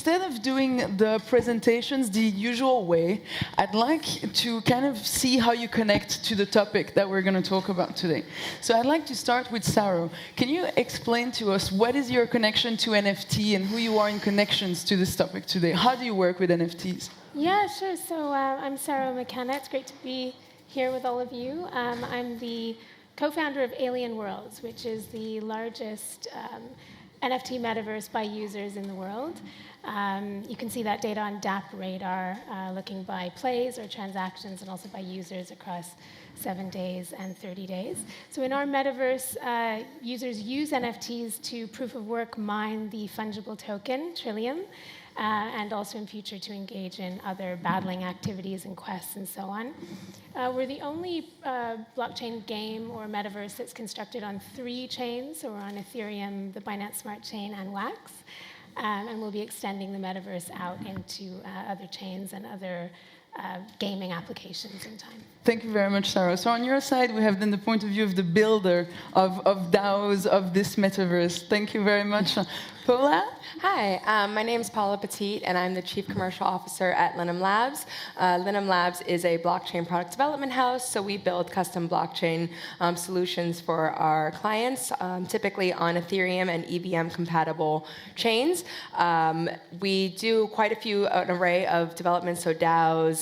instead of doing the presentations the usual way, I'd like to kind of see how you connect to the topic that we're going to talk about today. So I'd like to start with Saro. Can you explain to us what is your connection to NFT and who you are in connections to this topic today? How do you work with NFTs? Yeah, sure. So I'm Saro McKenna. It's great to be here with all of you. I'm the co-founder of AlienWorlds, which is the largest NFT metaverse by users in the world. You can see that data on DApp Radar, looking by plays or transactions, and also by users across 7 days and 30 days. So in our metaverse, users use NFTs to proof of work mine the fungible token, Trillium, and also in future to engage in other battling activities and quests and so on. We're the only blockchain game or metaverse that's constructed on 3 chains. So we're on Ethereum, the Binance Smart Chain, and Wax. And we'll be extending the metaverse out into other chains and other gaming applications in time. Thank you very much, Saro. So on your side, we have then the point of view of the builder of DAOs of this metaverse. Thank you very much. Paula? Hi, my name is Paula Pettit, and I'm the Chief Commercial Officer at LinumLabs. LinumLabs is a blockchain product development house, so we build custom blockchain solutions for our clients, typically on Ethereum and EVM-compatible chains. We do quite a few, an array of developments, so DAOs,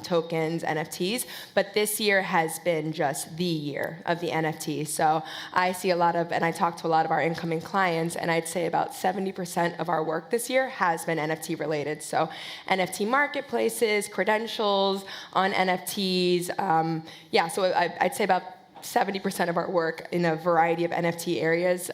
tokens, NFTs, but this year has been just the year of the NFT. So I see a lot of, and I talk to a lot of our incoming clients, and I'd say about 70% of our work this year has been NFT related. So NFT marketplaces, credentials on NFTs. So I'd say about 70% of our work in a variety of NFT areas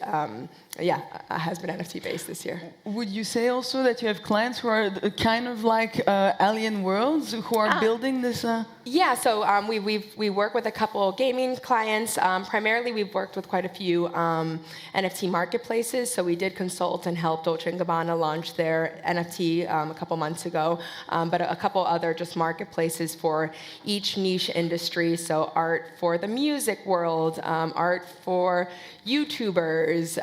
has been NFT based this year. Would you say also that you have clients who are kind of like AlienWorlds, who are building this? Yeah, so we work with a couple gaming clients. Primarily, we've worked with quite a few NFT marketplaces. So we did consult and help Dolce & Gabbana launch their NFT a couple months ago, but a couple other just marketplaces for each niche industry. So art for the music world, art for YouTubers.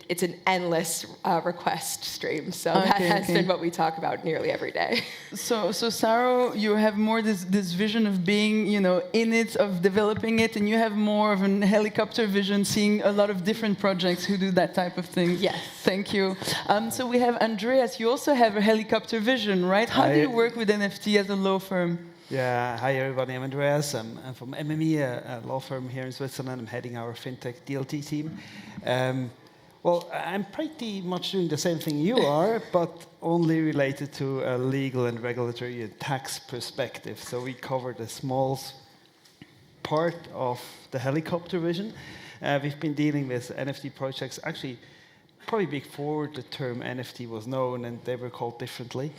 It's an endless request stream. So that has been what we talk about nearly every day. So Saro, you have more this vision of being, in it, of developing it, and you have more of an helicopter vision, seeing a lot of different projects who do that type of thing. Yes. Thank you. So we have Andreas. You also have a helicopter vision, right? How do you work with NFT as a law firm? Yeah, hi everybody, I'm Andreas. I'm from MME, a law firm here in Switzerland. I'm heading our fintech DLT team. I'm pretty much doing the same thing you are, but only related to a legal and regulatory and tax perspective. So we covered a small part of the helicopter vision. We've been dealing with NFT projects actually probably before the term NFT was known, and they were called differently,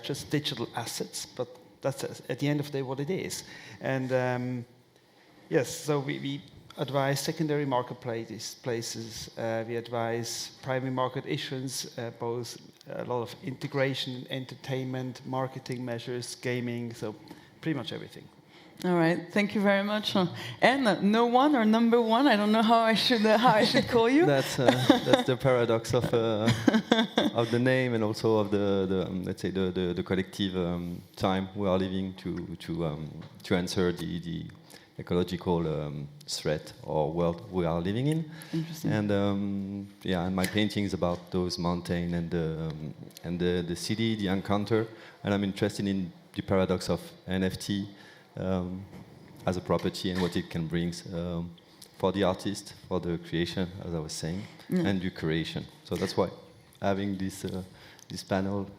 just digital assets, but that's at the end of the day what it is. And so we advise secondary marketplaces. We advise primary market issuance, both a lot of integration, entertainment, marketing measures, gaming, so pretty much everything. All right, thank you very much. And no one or number one, I don't know how I should call you. That's the paradox of the name and also of the let's say the collective time we are living to answer the ecological threat or world we are living in. Interesting. And and my painting is about those mountains and the city, the encounter, and I'm interested in the paradox of NFT. As a property and what it can bring for the artist, for the creation, as I was saying, and the curation. So that's why having this panel will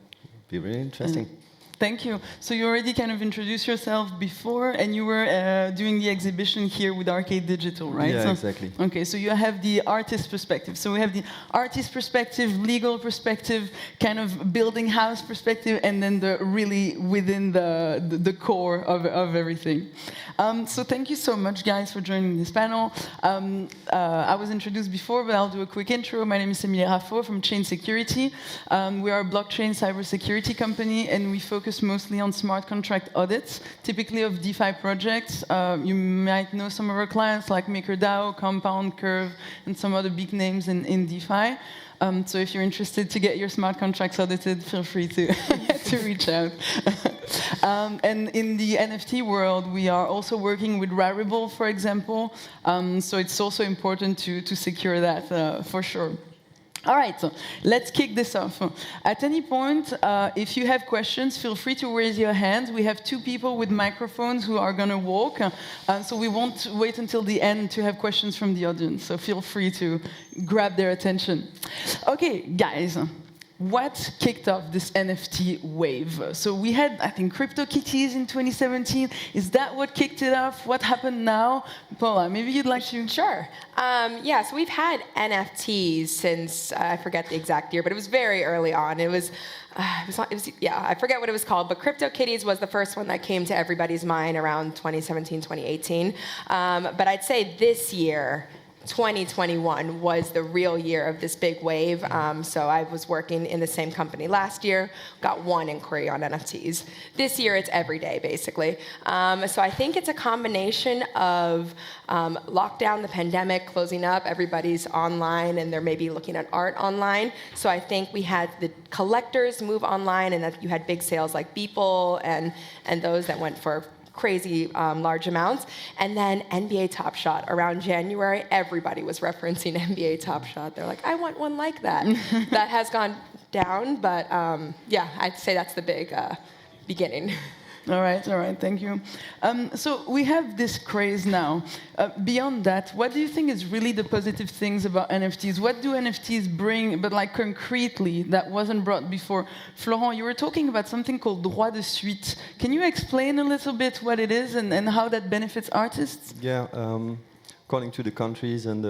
be really interesting. Thank you. So you already kind of introduced yourself before, and you were doing the exhibition here with Arcade Digital, right? Yeah, exactly. Okay, so you have the artist perspective. So we have the artist perspective, legal perspective, kind of building house perspective, and then the really within the core of everything. So thank you so much, guys, for joining this panel. I was introduced before, but I'll do a quick intro. My name is Emilie Raffo from ChainSecurity. We are a blockchain cybersecurity company, and we focus mostly on smart contract audits, typically of DeFi projects. You might know some of our clients like MakerDAO, Compound, Curve, and some other big names in DeFi. So if you're interested to get your smart contracts audited, feel free to, to reach out. And in the NFT world, we are also working with Rarible, for example. So it's also important to secure that for sure. All right, so let's kick this off. At any point, if you have questions, feel free to raise your hands. We have 2 people with microphones who are going to walk, so we won't wait until the end to have questions from the audience, so feel free to grab their attention. Okay, guys. What kicked off this NFT wave? So we had, I think, CryptoKitties in 2017. Is that what kicked it off? What happened now? Paula, maybe you'd like to... Sure. Yeah, so we've had NFTs since, I forget the exact year, but it was very early on. It was, yeah, I forget what it was called, but CryptoKitties was the first one that came to everybody's mind around 2017, 2018. But I'd say this year, 2021 was the real year of this big wave. So I was working in the same company last year, got 1 inquiry on NFTs. This year it's every day, basically. So I think it's a combination of lockdown, the pandemic, closing up, everybody's online and they're maybe looking at art online. So I think we had the collectors move online and that you had big sales like Beeple and those that went for crazy large amounts. And then NBA Top Shot. Around January, everybody was referencing NBA Top Shot. They're like, I want one like that. That has gone down, but yeah, I'd say that's the big beginning. All right, thank you. So we have this craze now. Beyond that, what do you think is really the positive things about NFTs? What do NFTs bring, but like concretely, that wasn't brought before? Florent, you were talking about something called droit de suite. Can you explain a little bit what it is and how that benefits artists? Yeah. According to the countries, and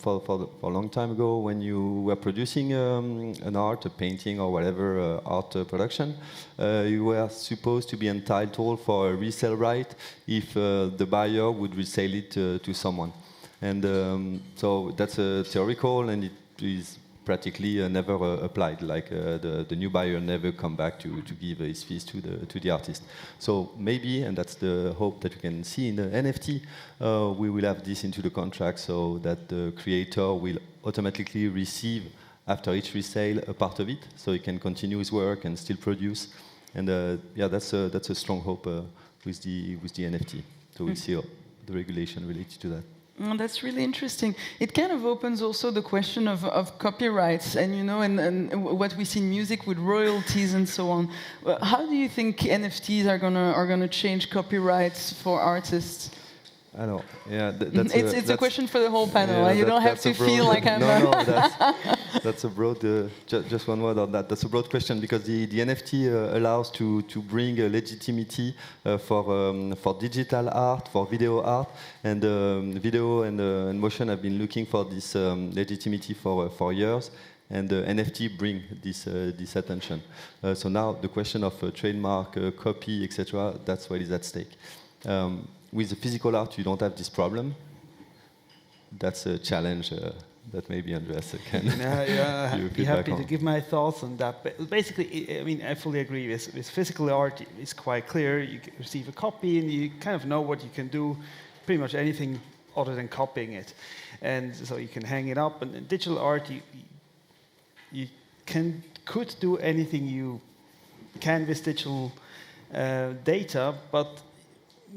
for a long time ago, when you were producing an art, a painting, or whatever art production, you were supposed to be entitled for a resale right if the buyer would resell it to someone. And so that's theoretical, and it is practically never applied. Like the new buyer never come back to give his fees to the artist. So maybe, and that's the hope that you can see in the NFT, we will have this into the contract so that the creator will automatically receive after each resale a part of it, so he can continue his work and still produce. And yeah, that's a strong hope with the NFT. So we'll see the regulation related to that. That's really interesting. It kind of opens also the question of copyrights and, you know, and what we see in music with royalties and so on. How do you think NFTs are gonna change copyrights for artists? I know. Yeah, it's a question for the whole panel. Yeah, you don't have to feel like I'm... No, that's a broad... just one word on that. That's a broad question because the NFT allows to bring a legitimacy for digital art, for video art, and video and motion have been looking for this legitimacy for years. And NFT bring this attention. So now the question of trademark, copy, etc., that's what is at stake. With the physical art, you don't have this problem. That's a challenge that maybe Andreas can. Yeah, I'd be happy to give my thoughts on that. But basically, I mean, I fully agree with physical art. It's quite clear. You receive a copy, and you kind of know what you can do. Pretty much anything other than copying it, and so you can hang it up. And in digital art, you could do anything you can with digital data, but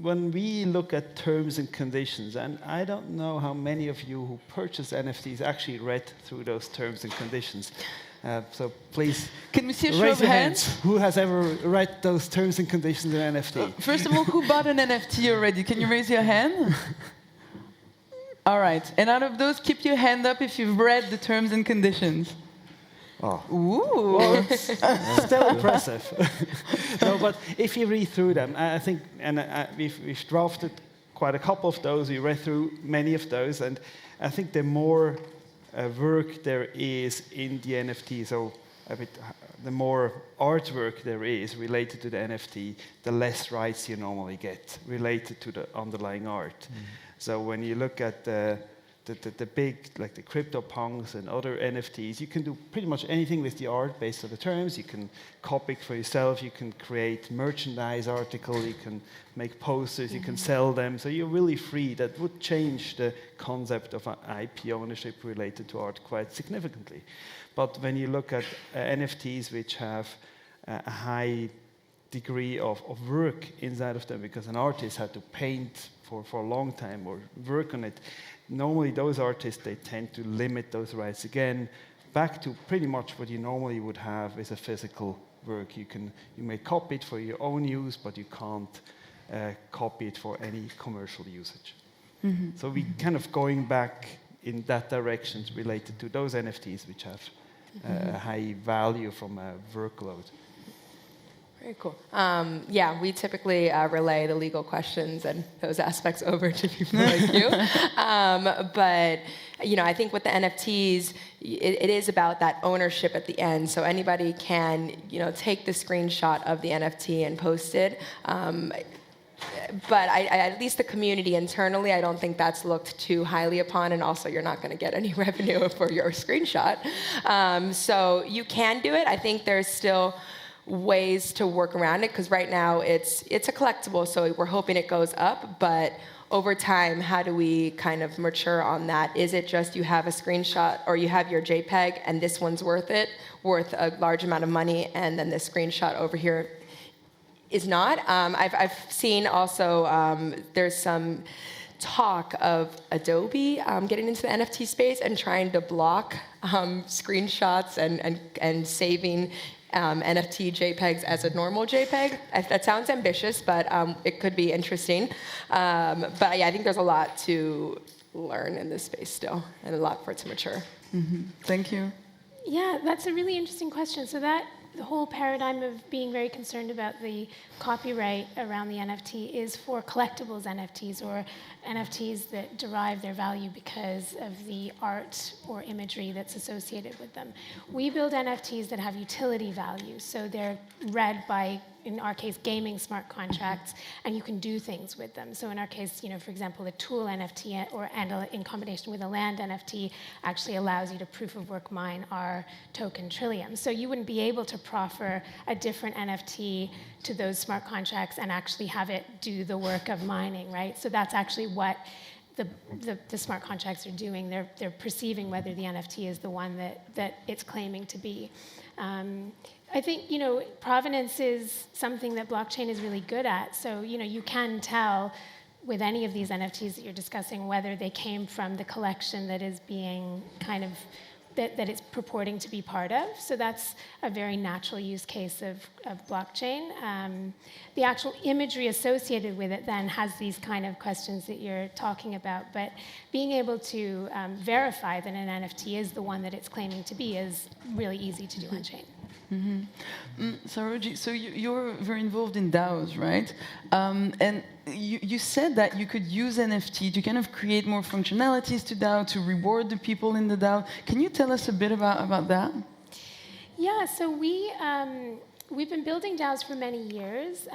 when we look at terms and conditions, and I don't know how many of you who purchase NFTs actually read through those terms and conditions. So please, can we see a show raise of your hands? Who has ever read those terms and conditions in NFT? First of all, who bought an NFT already? Can you raise your hand? All right. And out of those, keep your hand up if you've read the terms and conditions. Oh. Ooh. Well, it's still impressive. No, but if you read through them, I think, and we've drafted quite a couple of those. We read through many of those, and I think the more work there is in the NFT, so the more artwork there is related to the NFT, the less rights you normally get related to the underlying art. Mm. So when you look at the the big, like the CryptoPunks and other NFTs, you can do pretty much anything with the art based on the terms. You can copy it for yourself. You can create merchandise article. You can make posters. You can sell them. So you're really free. That would change the concept of IP ownership related to art quite significantly. But when you look at NFTs which have a high degree of work inside of them, because an artist had to paint for a long time or work on it, normally those artists, they tend to limit those rights again back to pretty much what you normally would have as a physical work. You may copy it for your own use, but you can't copy it for any commercial usage. So we kind of going back in that direction related to those NFTs which have a high value from a workload. Very cool. Yeah, we typically relay the legal questions and those aspects over to people like you. But I think with the NFTs, it is about that ownership at the end. So anybody can, take the screenshot of the NFT and post it. But at least the community internally, I don't think that's looked too highly upon, and also you're not going to get any revenue for your screenshot. So you can do it. I think there's still ways to work around it, because right now it's a collectible, so we're hoping it goes up, but over time, how do we kind of mature on that? Is it just you have a screenshot or you have your JPEG and this one's worth a large amount of money, and then the screenshot over here is not? I've seen also there's some talk of Adobe getting into the NFT space and trying to block screenshots and saving NFT JPEGs as a normal JPEG. That sounds ambitious, but it could be interesting. But yeah, I think there's a lot to learn in this space still, and a lot for it to mature. Thank you. Yeah, that's a really interesting question. So that the whole paradigm of being very concerned about the copyright around the NFT is for collectibles NFTs, or NFTs that derive their value because of the art or imagery that's associated with them. We build NFTs that have utility value, so they're read by, in our case, gaming smart contracts, and you can do things with them. So in our case, for example, a tool NFT in combination with a land NFT actually allows you to proof of work mine our token Trillium. So you wouldn't be able to proffer a different NFT to those smart contracts and actually have it do the work of mining, right? So that's actually what the smart contracts are doing. They're perceiving whether the NFT is the one that it's claiming to be. I think, provenance is something that blockchain is really good at. So, you can tell with any of these NFTs that you're discussing whether they came from the collection that is being kind of, that it's purporting to be part of. So that's a very natural use case of blockchain. The actual imagery associated with it then has these kind of questions that you're talking about. But being able to verify that an NFT is the one that it's claiming to be is really easy to do on chain. Saroji, so you're very involved in DAOs, right? And you said that you could use NFT to kind of create more functionalities to DAO, to reward the people in the DAO. Can you tell us a bit about that? Yeah, so we've been building DAOs for many years.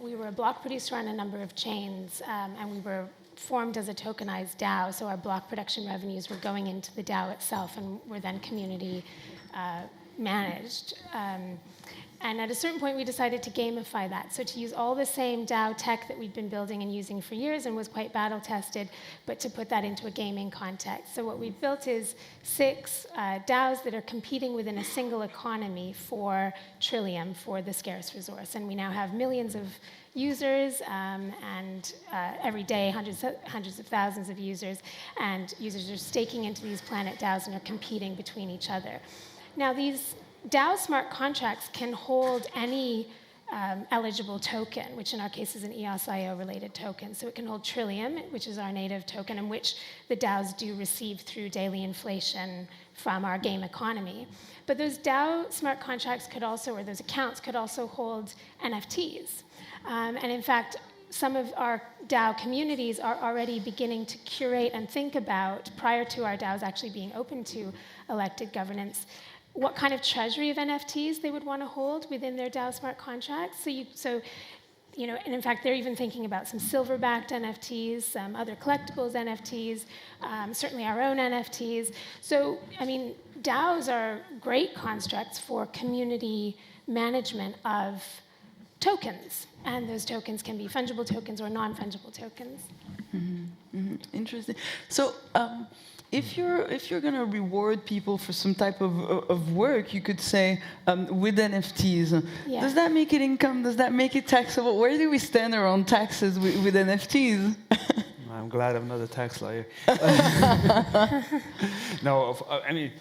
We were a block producer on a number of chains, and we were formed as a tokenized DAO, so our block production revenues were going into the DAO itself and were then community managed. And at a certain point, we decided to gamify that. So to use all the same DAO tech that we'd been building and using for years and was quite battle tested, but to put that into a gaming context. So what we've built is 6 DAOs that are competing within a single economy for Trillium, for the scarce resource. And we now have millions of users, and every day hundreds of thousands of users. And users are staking into these planet DAOs and are competing between each other. Now, these DAO smart contracts can hold any eligible token, which in our case is an EOS.IO related token. So it can hold Trillium, which is our native token, and which the DAOs do receive through daily inflation from our game economy. But those DAO smart contracts could also, or those accounts could also hold NFTs. And in fact, some of our DAO communities are already beginning to curate and think about, prior to our DAOs actually being open to elected governance, what kind of treasury of NFTs they would want to hold within their DAO smart contracts. So and in fact, they're even thinking about some silver-backed NFTs, some other collectibles NFTs, certainly our own NFTs. So, I mean, DAOs are great constructs for community management of tokens, and those tokens can be fungible tokens or non-fungible tokens. Interesting. So, if you're going to reward people for some type of work, you could say with NFTs. Yeah. Does that make it income? Does that make it taxable? Where do we stand around taxes with NFTs? I'm glad I'm not a tax lawyer. No, I mean,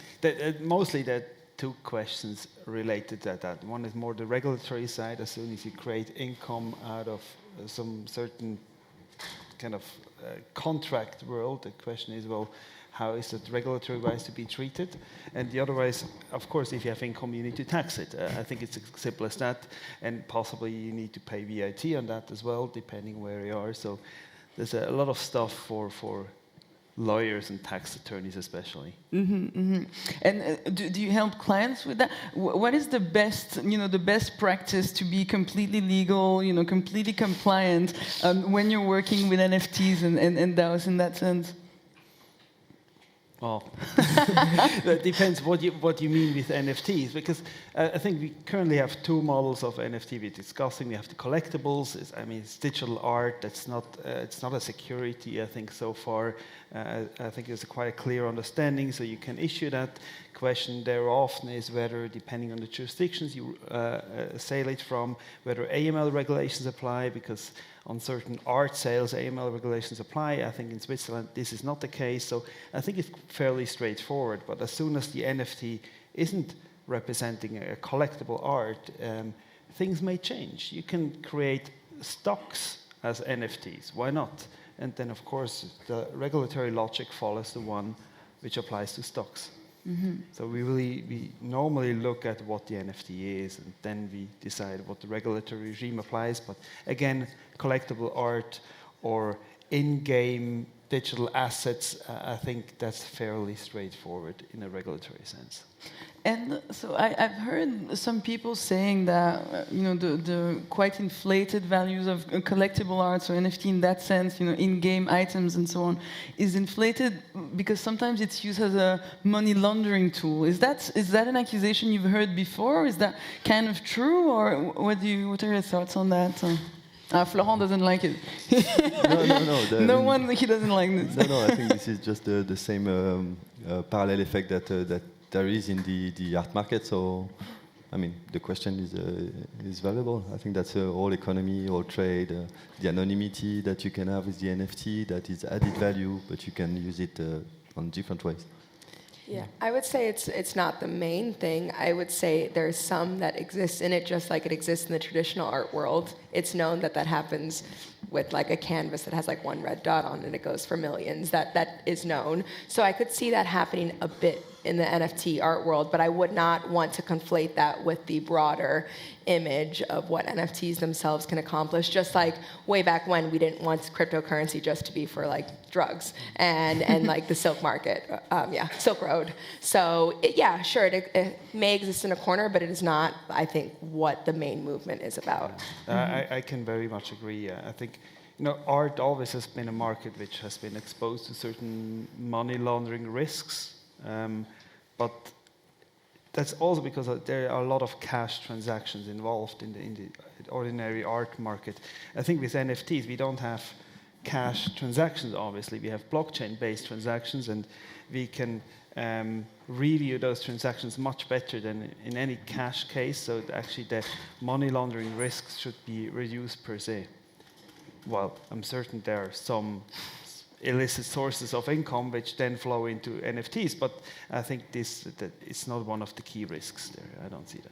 mostly there are two questions related to that. One is more the regulatory side. As soon as you create income out of some certain kind of contract world, the question is, well, how is it regulatory-wise to be treated? And the other wise, of course, if you have income, you need to tax it. I think it's as simple as that. And possibly you need to pay VAT on that as well, depending where you are. So there's a lot of stuff for lawyers and tax attorneys especially. And do you help clients with that? What is the best, the best practice to be completely legal, completely compliant when you're working with NFTs and DAOs in that sense? Well, that depends what you mean with NFTs, because I think we currently have two models of NFT we're discussing. We have the collectibles. It's digital art. It's not a security, I think, so far. I think there's quite a clear understanding, so you can issue that. Question there often is whether, depending on the jurisdictions you sell it from, whether AML regulations apply, because on certain art sales, AML regulations apply. I think in Switzerland this is not the case, so I think it's fairly straightforward. But as soon as the NFT isn't representing a collectible art, things may change. You can create stocks as NFTs. Why not? And then, of course, the regulatory logic follows the one which applies to stocks. So we normally look at what the NFT is, and then we decide what the regulatory regime applies. But again, collectible art or in-game digital assets, I think that's fairly straightforward in a regulatory sense. And so I've heard some people saying that the quite inflated values of collectible art, so NFT in that sense, in-game items and so on, is inflated because sometimes it's used as a money laundering tool. Is that an accusation you've heard before? Is that kind of true, or what are your thoughts on that? Florent doesn't like it. No. He doesn't like this. No, I think this is just the same parallel effect that there is in the art market. So, the question is valuable. I think that's all economy, all trade, the anonymity that you can have with the NFT, that is added value, but you can use it on different ways. Yeah, I would say it's not the main thing. I would say there's some that exists in it just like it exists in the traditional art world. It's known that happens with like a canvas that has like one red dot on it and it goes for millions. That is known. So I could see that happening a bit in the NFT art world, but I would not want to conflate that with the broader image of what NFTs themselves can accomplish. Just like way back when we didn't want cryptocurrency just to be for like drugs and like the silk market, Silk Road. So sure, it may exist in a corner, but it is not, I think, what the main movement is about. I can very much agree. I think art always has been a market which has been exposed to certain money laundering risks. But that's also because there are a lot of cash transactions involved in the ordinary art market. I think with NFTs, we don't have cash transactions, obviously. We have blockchain-based transactions, and we can review those transactions much better than in any cash case. So actually, the money laundering risks should be reduced per se. Well, I'm certain there are some illicit sources of income which then flow into NFTs, but I think that it's not one of the key risks there. I don't see that.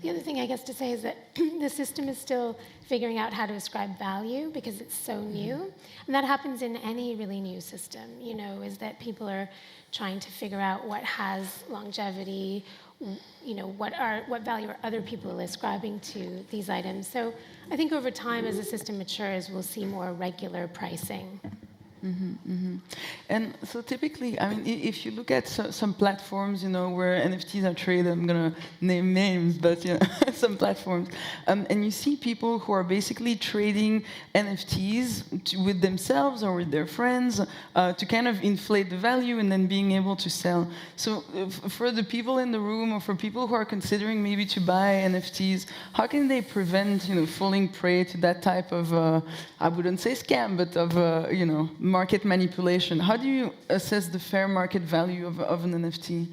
The other thing I guess to say is that the system is still figuring out how to ascribe value because it's so new, and that happens in any really new system. Is that people are trying to figure out what has longevity, what value are other people ascribing to these items. So I think over time, as the system matures, we'll see more regular pricing. And so typically, I mean, if you look at some platforms, where NFTs are traded, I'm gonna name names, but some platforms, and you see people who are basically trading NFTs with themselves or with their friends to kind of inflate the value and then being able to sell. So for the people in the room or for people who are considering maybe to buy NFTs, how can they prevent, falling prey to that type of, I wouldn't say scam, but of, market manipulation? How do you assess the fair market value of an NFT?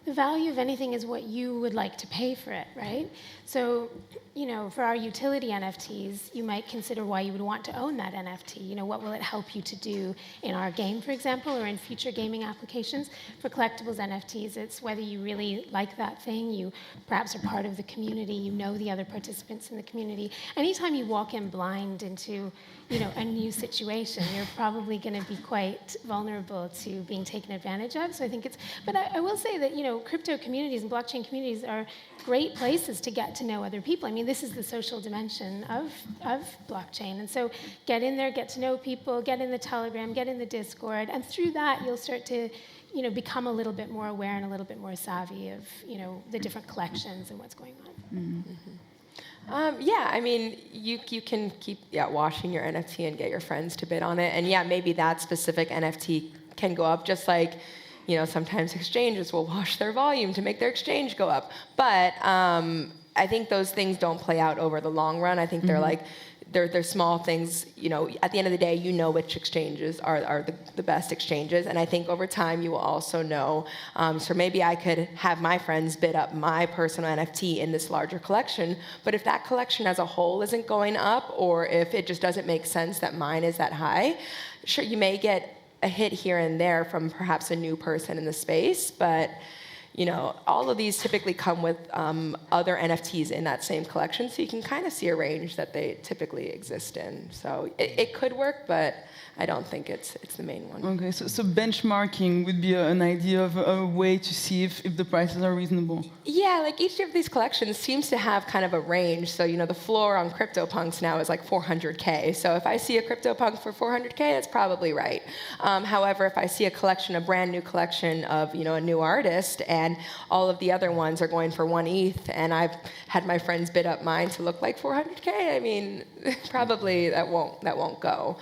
The value of anything is what you would like to pay for it, right? So, for our utility NFTs, you might consider why you would want to own that NFT. What will it help you to do in our game, for example, or in future gaming applications? For collectibles NFTs, it's whether you really like that thing, you perhaps are part of the community, you know the other participants in the community. Anytime you walk in blind into a new situation, you're probably going to be quite vulnerable to being taken advantage of. So I think but I will say that, crypto communities and blockchain communities are great places to get to know other people. I mean, this is the social dimension of blockchain. And so get in there, get to know people, get in the Telegram, get in the Discord, and through that, you'll start to become a little bit more aware and a little bit more savvy of, the different collections and what's going on. I mean, you can keep washing your NFT and get your friends to bid on it. And maybe that specific NFT can go up, just like, sometimes exchanges will wash their volume to make their exchange go up. But I think those things don't play out over the long run. I think they're small things. At the end of the day, which exchanges are the best exchanges. And I think over time, you will also know. So maybe I could have my friends bid up my personal NFT in this larger collection. But if that collection as a whole isn't going up, or if it just doesn't make sense that mine is that high, sure, you may get a hit here and there from perhaps a new person in the space. But all of these typically come with other NFTs in that same collection, so you can kind of see a range that they typically exist in. So it could work, but I don't think it's the main one. Okay, so benchmarking would be an idea of a way to see if the prices are reasonable. Yeah, like each of these collections seems to have kind of a range. So, the floor on CryptoPunks now is like 400K. So if I see a CryptoPunk for 400K, that's probably right. However, if I see a brand new collection of, a new artist, and all of the other ones are going for 1 ETH, and I've had my friends bid up mine to look like 400K, I mean, probably that won't go.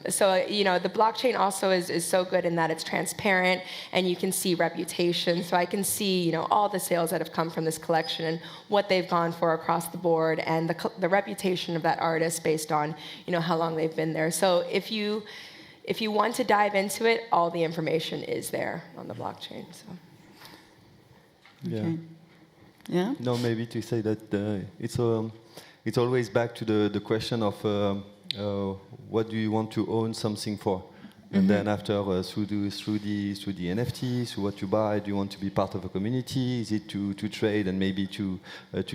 So, the blockchain also is so good in that it's transparent, and you can see reputation. So I can see, all the sales that have come from this collection and what they've gone for across the board, and the reputation of that artist based on, how long they've been there. So if you want to dive into it, all the information is there on the blockchain. So. Okay. Yeah. No, maybe to say that it's always back to the question of what do you want to own something for, and then after through the NFTs, through what you buy, do you want to be part of a community? Is it to trade and maybe to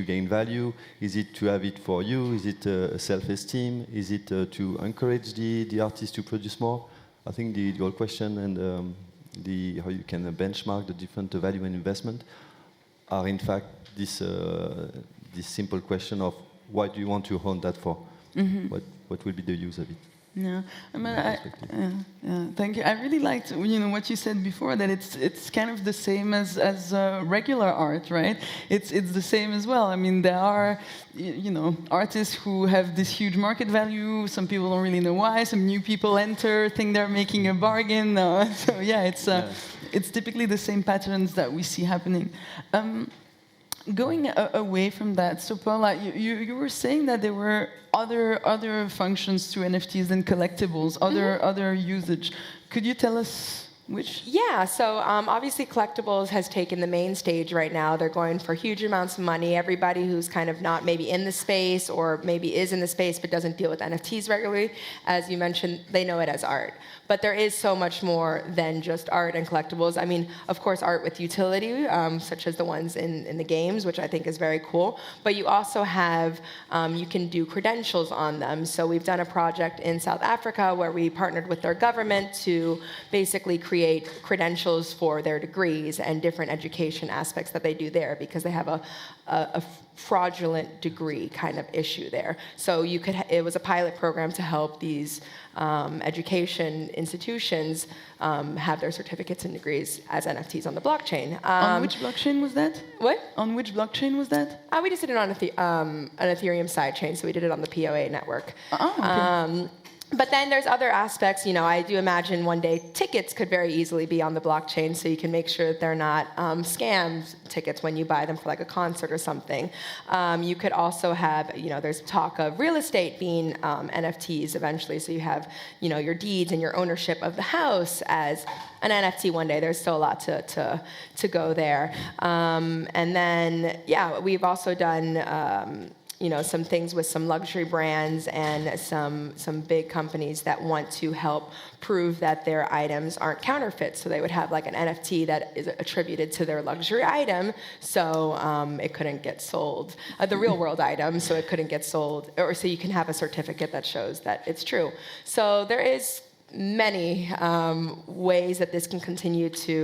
gain value? Is it to have it for you? Is it self-esteem? Is it to encourage the artist to produce more? I think the whole question and how you can benchmark the different value and investment are in fact this simple question of what do you want to own that for? What will be the use of it? Yeah, I mean, thank you. I really liked, what you said before, that it's kind of the same as regular art, right? It's the same as well. I mean, there are, artists who have this huge market value. Some people don't really know why. Some new people enter, think they're making a bargain. So yeah, it's typically the same patterns that we see happening. Going away from that, so Paula, you were saying that there were other functions to NFTs than collectibles, other usage. Could you tell us which? Yeah, so obviously collectibles has taken the main stage right now. They're going for huge amounts of money. Everybody who's kind of not maybe in the space or maybe is in the space but doesn't deal with NFTs regularly, as you mentioned, they know it as art. But there is so much more than just art and collectibles. I mean, of course, art with utility, such as the ones in the games, which I think is very cool. But you also have, you can do credentials on them. So we've done a project in South Africa where we partnered with their government to basically create create credentials for their degrees and different education aspects that they do there, because they have a fraudulent degree kind of issue there. So it was a pilot program to help these education institutions have their certificates and degrees as NFTs on the blockchain. On which blockchain was that? What? On which blockchain was that? We just did it on an Ethereum sidechain, so we did it on the POA network. Oh, okay. But then there's other aspects. I do imagine one day tickets could very easily be on the blockchain, so you can make sure that they're not scam tickets when you buy them for like a concert or something. You could also have, there's talk of real estate being NFTs eventually, so you have, your deeds and your ownership of the house as an NFT one day. There's still a lot to go there. And then, we've also done some things with some luxury brands and some big companies that want to help prove that their items aren't counterfeit. So they would have like an NFT that is attributed to their luxury item, so it couldn't get sold. The real world item, so it couldn't get sold, or so you can have a certificate that shows that it's true. So there is many ways that this can continue to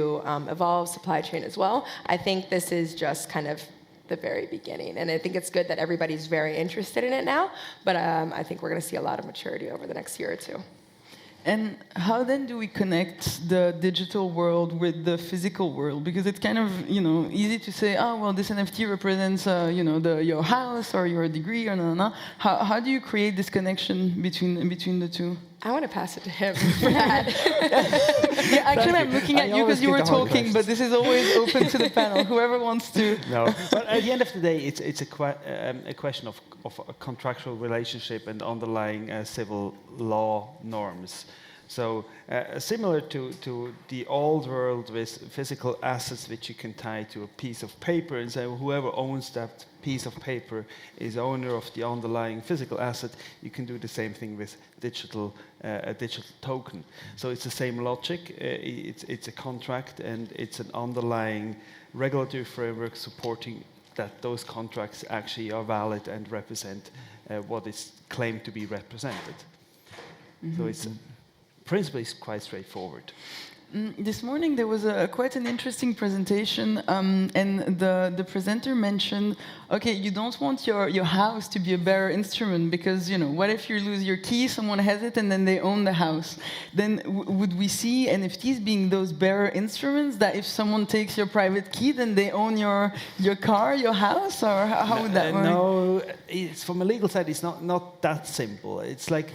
evolve supply chain as well. I think this is just kind of the very beginning, and I think it's good that everybody's very interested in it now, but I think we're going to see a lot of maturity over the next year or two. And how then do we connect the digital world with the physical world? Because it's kind of, easy to say, oh, well, this NFT represents, your house or your degree or no. How do you create this connection between the two? I want to pass it to him for that. Yeah, actually, I'm looking at you because you were talking, but this is always open to the panel. Whoever wants to. No, but at the end of the day, it's a question of a contractual relationship and underlying civil law norms. So similar to the old world with physical assets which you can tie to a piece of paper and say whoever owns that piece of paper is owner of the underlying physical asset, you can do the same thing with a digital token. So it's the same logic. It's a contract and it's an underlying regulatory framework supporting that those contracts actually are valid and represent what is claimed to be represented. Mm-hmm. So it's principle is quite straightforward. This morning there was quite an interesting presentation, and the presenter mentioned, okay, you don't want your house to be a bearer instrument because, what if you lose your key, someone has it, and then they own the house? Then would we see NFTs being those bearer instruments that if someone takes your private key, then they own your car, your house, or how would that work? No, it's, from a legal side, it's not that simple. It's like,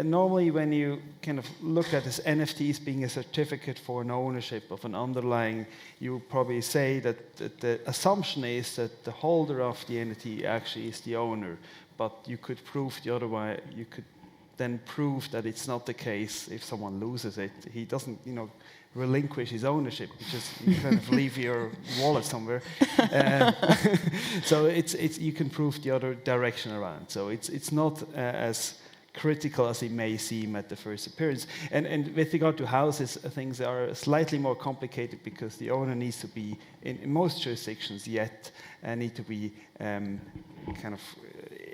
normally when you kind of look at this NFTs being a certificate for an ownership of an underlying, you would probably say that the assumption is that the holder of the NFT actually is the owner, but you could prove the other way. You could then prove that it's not the case if someone loses it. He doesn't, relinquish his ownership. You kind of leave your wallet somewhere. So you can prove the other direction around. So it's not as critical as it may seem at the first appearance. And with regard to houses, things are slightly more complicated because the owner needs to be, in most jurisdictions yet, need to be kind of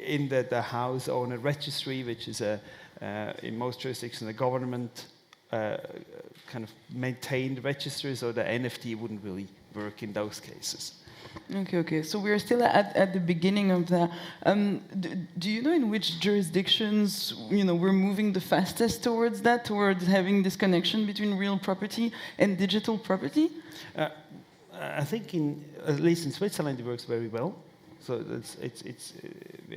in the house owner registry, which is in most jurisdictions a government kind of maintained registry, so the NFT wouldn't really work in those cases. Okay. So we're still at the beginning of that. Do you know in which jurisdictions we're moving the fastest towards having this connection between real property and digital property? I think at least in Switzerland it works very well. So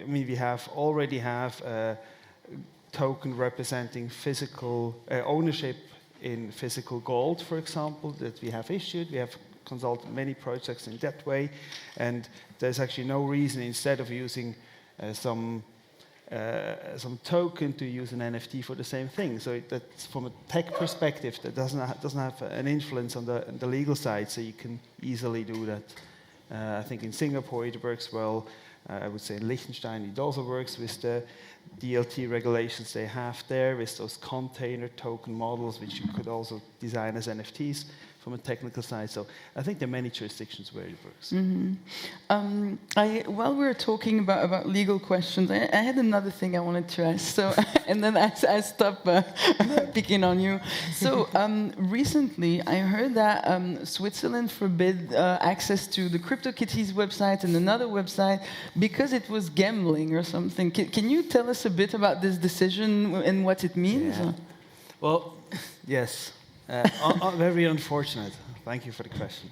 we already have a token representing physical ownership in physical gold, for example, that we have issued. We have consulted many projects in that way, and there's actually no reason, instead of using some token, to use an NFT for the same thing. So that's from a tech perspective, that doesn't have an influence on the legal side. So you can easily do that. I think in Singapore it works well. I would say in Liechtenstein it also works with DLT regulations they have there with those container token models, which you could also design as NFTs from a technical side. So I think there are many jurisdictions where it works. While we were talking about legal questions, I had another thing I wanted to ask. So, and then I stopped picking on you. So recently, I heard that Switzerland forbid access to the CryptoKitties website and another website because it was gambling or something. Can you tell us a bit about this decision and what it means? Yeah. Well, yes. Very unfortunate. Thank you for the question.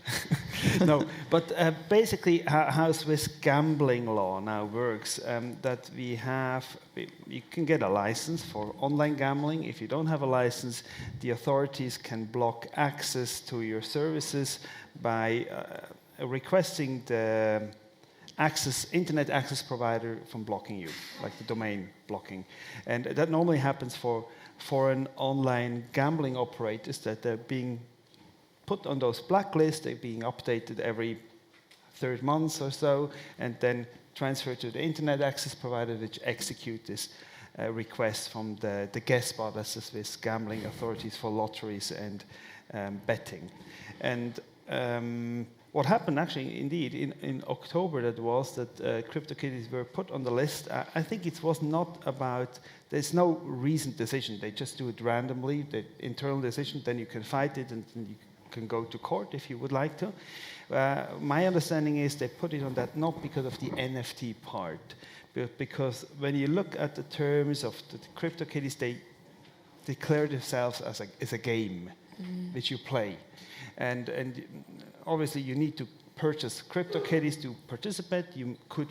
No, but basically how Swiss gambling law now works, that you can get a license for online gambling. If you don't have a license, the authorities can block access to your services by requesting the internet access provider from blocking you, like the domain blocking. And that normally happens for foreign online gambling operators, that they're being put on those blacklists, they're being updated every 3 months or so, and then transferred to the internet access provider, which execute this request from the GESPA, that's the Swiss gambling authorities for lotteries and betting. And what happened actually, indeed, in October, that CryptoKitties were put on the list. I think it was not about, there's no reasoned decision. They just do it randomly, the internal decision, then you can fight it and you can go to court if you would like to. My understanding is they put it on that not because of the NFT part, but because when you look at the terms of the CryptoKitties, they declare themselves as a game which you play. And obviously you need to purchase CryptoKitties to participate. You could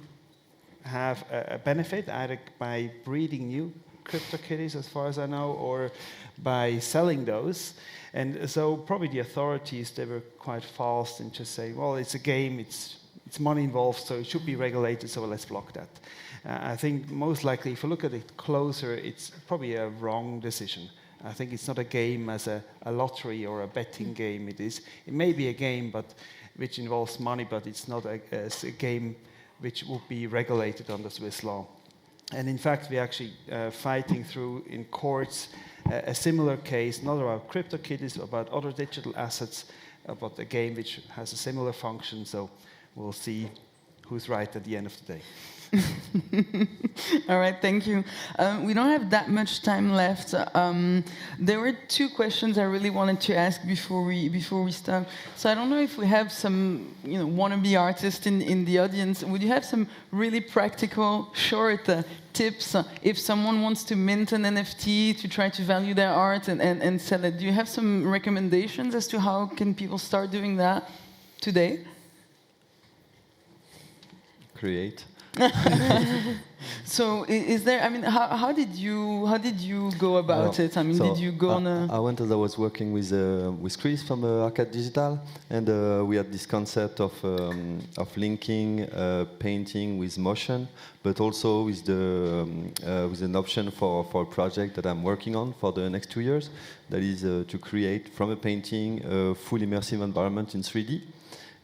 have a benefit either by breeding new CryptoKitties, as far as I know, or by selling those. And so probably the authorities, they were quite fast in just saying, well, it's a game, it's money involved, so it should be regulated, so let's block that. I think most likely, if you look at it closer, it's probably a wrong decision. I think it's not a game as a lottery or a betting game. It may be a game which involves money, but it's not a game which would be regulated under Swiss law. And in fact, we're actually fighting through in courts a similar case, not about CryptoKitties, but about other digital assets, about a game which has a similar function. So we'll see who's right at the end of the day. All right, thank you. We don't have that much time left. There were 2 questions I really wanted to ask before we start. So I don't know if we have some wannabe artists in the audience. Would you have some really practical, short tips if someone wants to mint an NFT to try to value their art and sell it? Do you have some recommendations as to how can people start doing that today? Create. So is there? I mean, how did you go about it? I mean, did you go on a? I went as I was working with Chris from Arcade Digital, and we had this concept of linking painting with motion, but also with an option for a project that I'm working on for the next 2 years. That is to create from a painting a full immersive environment in 3D,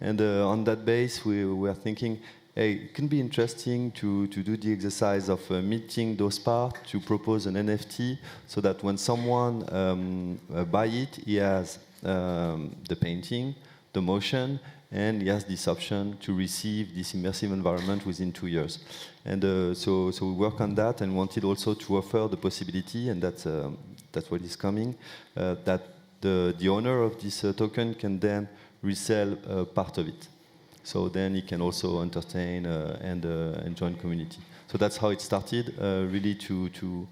and on that base we were thinking, hey, it can be interesting to do the exercise of meeting those parts, to propose an NFT, so that when someone buy it, he has the painting, the motion, and he has this option to receive this immersive environment within 2 years. And so we work on that and wanted also to offer the possibility, and that's what is coming, that the owner of this token can then resell part of it. So then he can also entertain and join community. So that's how it started, really to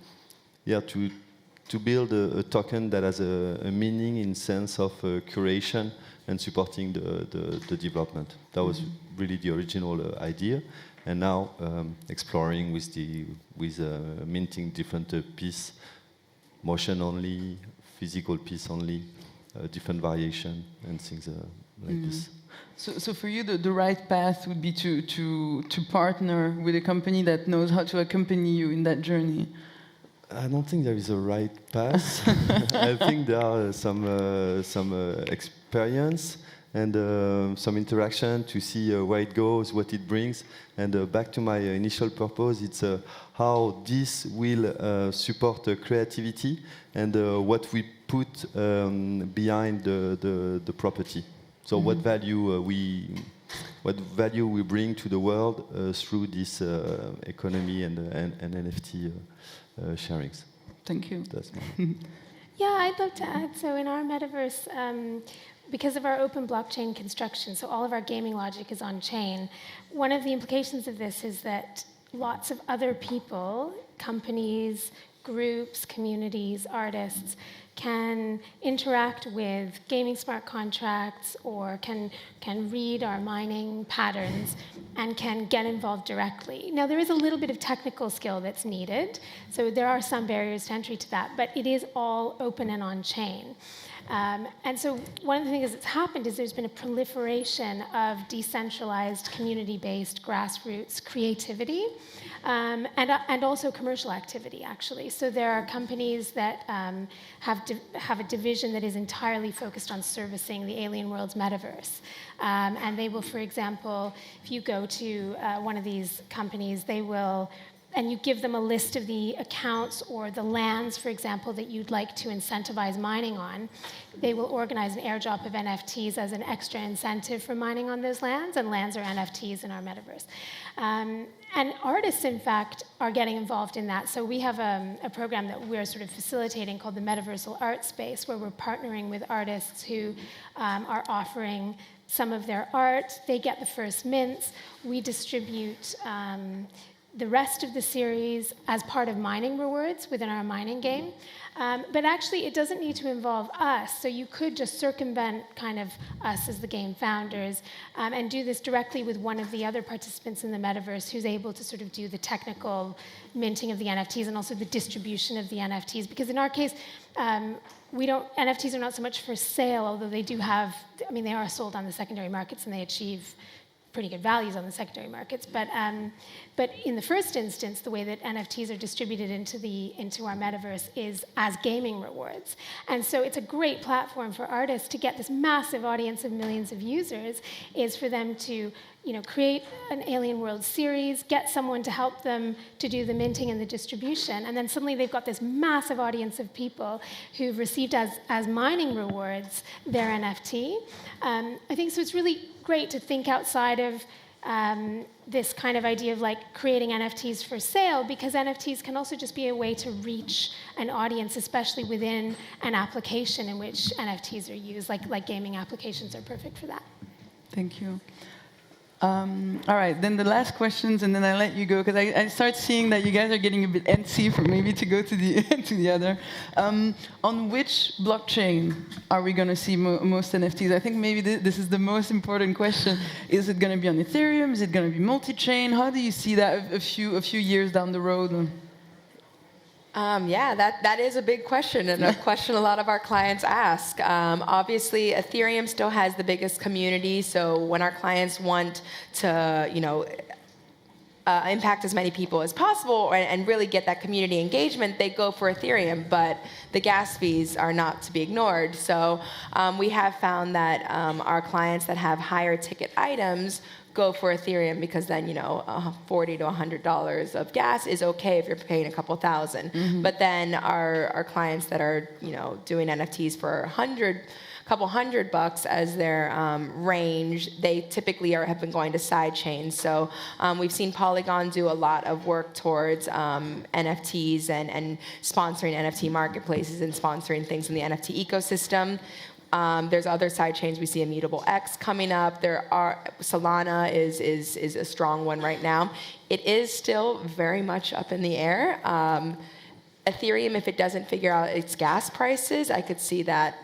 build a token that has a meaning in sense of curation and supporting the development. That was really the original idea, and now exploring with minting different piece, motion only, physical piece only, different variation and things like this. So for you, the right path would be to partner with a company that knows how to accompany you in that journey. I don't think there is a right path. I think there are some experience and some interaction to see where it goes, what it brings. And back to my initial purpose, it's how this will support creativity and what we put behind the property. So what value we bring to the world through this economy and NFT sharings. Thank you. That's my Yeah, I'd love to add. So in our metaverse, because of our open blockchain construction, so all of our gaming logic is on chain, one of the implications of this is that lots of other people, companies, groups, communities, artists, can interact with gaming smart contracts or can read our mining patterns and can get involved directly. Now, there is a little bit of technical skill that's needed, so there are some barriers to entry to that, but it is all open and on-chain. And so one of the things that's happened is there's been a proliferation of decentralized, community-based, grassroots creativity, and also commercial activity, actually. So there are companies that have a division that is entirely focused on servicing the AlienWorlds metaverse. And they will, for example, if you go to one of these companies, they will, and you give them a list of the accounts or the lands, for example, that you'd like to incentivize mining on, they will organize an airdrop of NFTs as an extra incentive for mining on those lands, and lands are NFTs in our metaverse. And artists, in fact, are getting involved in that. So we have a program that we're sort of facilitating called the Metaversal Art Space, where we're partnering with artists who are offering some of their art. They get the first mints. We distribute the rest of the series as part of mining rewards within our mining game. But actually, it doesn't need to involve us. So you could just circumvent kind of us as the game founders and do this directly with one of the other participants in the metaverse who's able to sort of do the technical minting of the NFTs and also the distribution of the NFTs. Because in our case, NFTs are not so much for sale, although they do have, I mean, they are sold on the secondary markets and they achieve pretty good values on the secondary markets, but in the first instance, the way that NFTs are distributed into our metaverse is as gaming rewards, and so it's a great platform for artists to get this massive audience of millions of users. Is for them to create an AlienWorlds series, get someone to help them to do the minting and the distribution, and then suddenly they've got this massive audience of people who've received as mining rewards their NFT. I think so. It's really great to think outside of this kind of idea of like creating NFTs for sale, because NFTs can also just be a way to reach an audience, especially within an application in which NFTs are used, like gaming applications are perfect for that. Thank you. All right, then the last questions, and then I let you go, because I start seeing that you guys are getting a bit antsy for maybe to go to the to the other. On which blockchain are we going to see most NFTs? I think maybe this is the most important question. Is it going to be on Ethereum? Is it going to be multi-chain? How do you see that a few years down the road? Yeah, that is a big question, and a question a lot of our clients ask. Obviously, Ethereum still has the biggest community, so when our clients want to, impact as many people as possible and really get that community engagement, they go for Ethereum, but the gas fees are not to be ignored. So we have found that our clients that have higher ticket items go for Ethereum, because then $40 to $100 of gas is okay if you're paying a couple thousand. Mm-hmm. But then our clients that are doing NFTs for couple $100 as their range, they typically have been going to side chains. So we've seen Polygon do a lot of work towards NFTs and sponsoring NFT marketplaces and sponsoring things in the NFT ecosystem. There's other side chains. We see Immutable X coming up. Solana is a strong one right now. It is still very much up in the air. Ethereum, if it doesn't figure out its gas prices, I could see that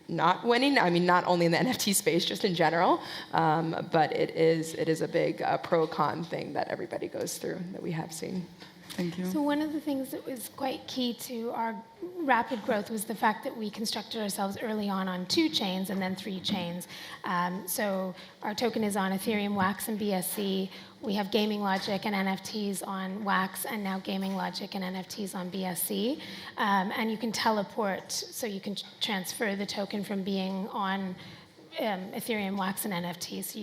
not winning. I mean, not only in the NFT space, just in general. But it is a big pro-con thing that everybody goes through that we have seen. Thank you. So one of the things that was quite key to our rapid growth was the fact that we constructed ourselves early on 2 chains and then 3 chains. So our token is on Ethereum, Wax, and BSC. We have gaming logic and NFTs on Wax, and now gaming logic and NFTs on BSC. And you can teleport, so you can transfer the token from being on Ethereum, Wax, and NFT, so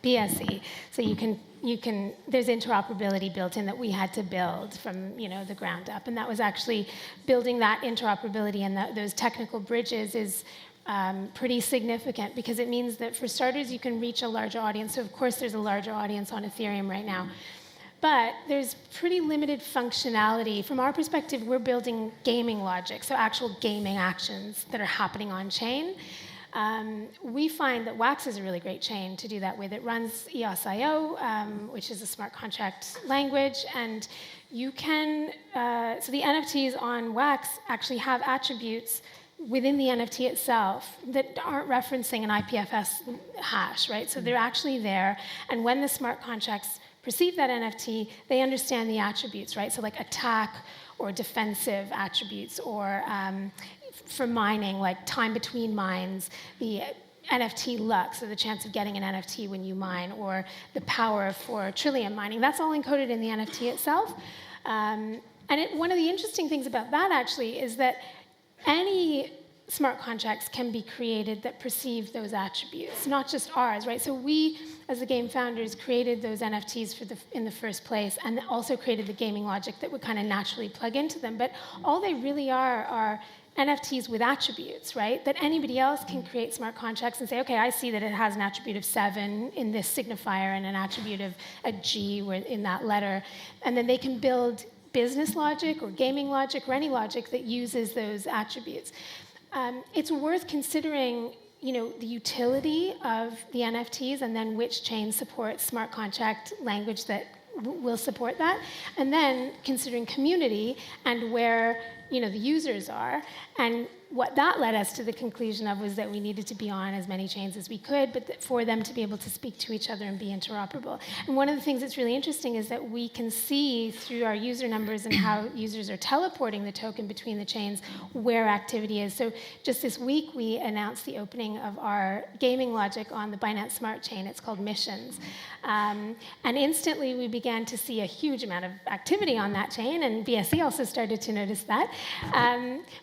BSC. So you can. There's interoperability built in that we had to build from the ground up, and that was actually building that interoperability and those technical bridges is pretty significant, because it means that for starters you can reach a larger audience. So of course there's a larger audience on Ethereum right now. But there's pretty limited functionality. From our perspective, we're building gaming logic, so actual gaming actions that are happening on chain. We find that Wax is a really great chain to do that with. It runs EOS.io, which is a smart contract language, and you can, so the NFTs on Wax actually have attributes within the NFT itself that aren't referencing an IPFS hash, right? So they're actually there, and when the smart contracts perceive that NFT, they understand the attributes, right? So like attack or defensive attributes, or for mining, like time between mines, the NFT luck, so the chance of getting an NFT when you mine, or the power for Trillium mining. That's all encoded in the NFT itself. And one of the interesting things about that actually is that any smart contracts can be created that perceive those attributes, not just ours, right? So we, as the game founders, created those NFTs in the first place, and also created the gaming logic that would kind of naturally plug into them. But all they really are NFTs with attributes, right? That anybody else can create smart contracts and say, okay, I see that it has an attribute of 7 in this signifier and an attribute of a G in that letter. And then they can build business logic or gaming logic or any logic that uses those attributes. It's worth considering, the utility of the NFTs, and then which chain supports smart contract language that will support that, and then considering community and where the users are. And what that led us to the conclusion of was that we needed to be on as many chains as we could, but for them to be able to speak to each other and be interoperable. And one of the things that's really interesting is that we can see through our user numbers and how users are teleporting the token between the chains where activity is. So just this week, we announced the opening of our gaming logic on the Binance Smart Chain. It's called Missions. And instantly, we began to see a huge amount of activity on that chain, and BSC also started to notice that.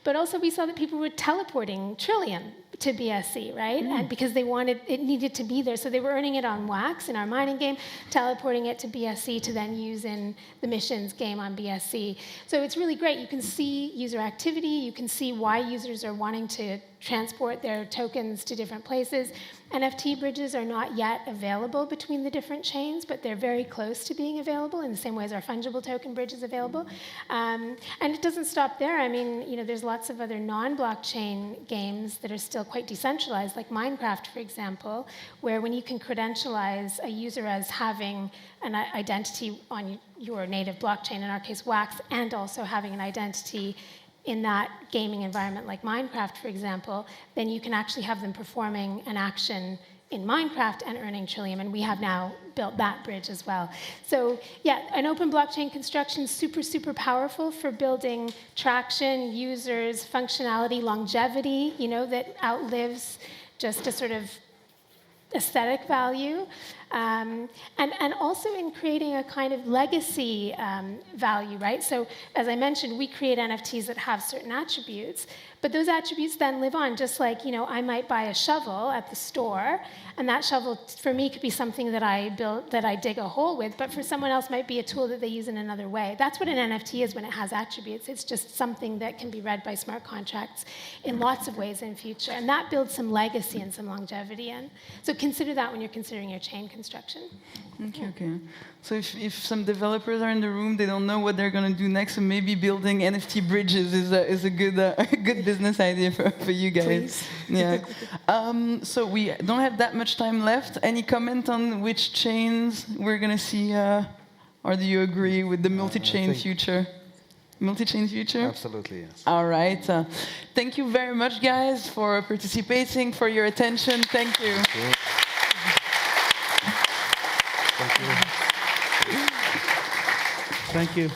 But also, we saw that people were teleporting Trillium to BSC, right? And because it needed to be there. So they were earning it on Wax in our mining game, teleporting it to BSC to then use in the missions game on BSC. So it's really great. You can see user activity. You can see why users are wanting to transport their tokens to different places. NFT bridges are not yet available between the different chains, but they're very close to being available in the same way as our fungible token bridge is available. And it doesn't stop there. I mean, there's lots of other non-blockchain games that are still quite decentralized, like Minecraft, for example, where when you can credentialize a user as having an identity on your native blockchain, in our case Wax, and also having an identity in that gaming environment like Minecraft, for example, then you can actually have them performing an action in Minecraft and earning Trillium, and we have now built that bridge as well. So yeah, an open blockchain construction is super, super powerful for building traction, users, functionality, longevity, that outlives just a sort of aesthetic value, and also in creating a kind of legacy value, right? So as I mentioned, we create NFTs that have certain attributes, but those attributes then live on, just like, I might buy a shovel at the store, and that shovel, for me, could be something that I built, that I dig a hole with, but for someone else might be a tool that they use in another way. That's what an NFT is when it has attributes. It's just something that can be read by smart contracts in lots of ways in future, and that builds some legacy and some longevity in. So consider that when you're considering your chain construction. Okay. So if some developers are in the room, they don't know what they're going to do next, so maybe building NFT bridges is a good business idea for you guys. Please. Yeah. So we don't have that much time left. Any comment on which chains we're going to see, or do you agree with the multi-chain future? Multi-chain future? Absolutely, yes. All right. Thank you very much, guys, for participating, for your attention. Thank you. Thank you. Thank you. Thank you.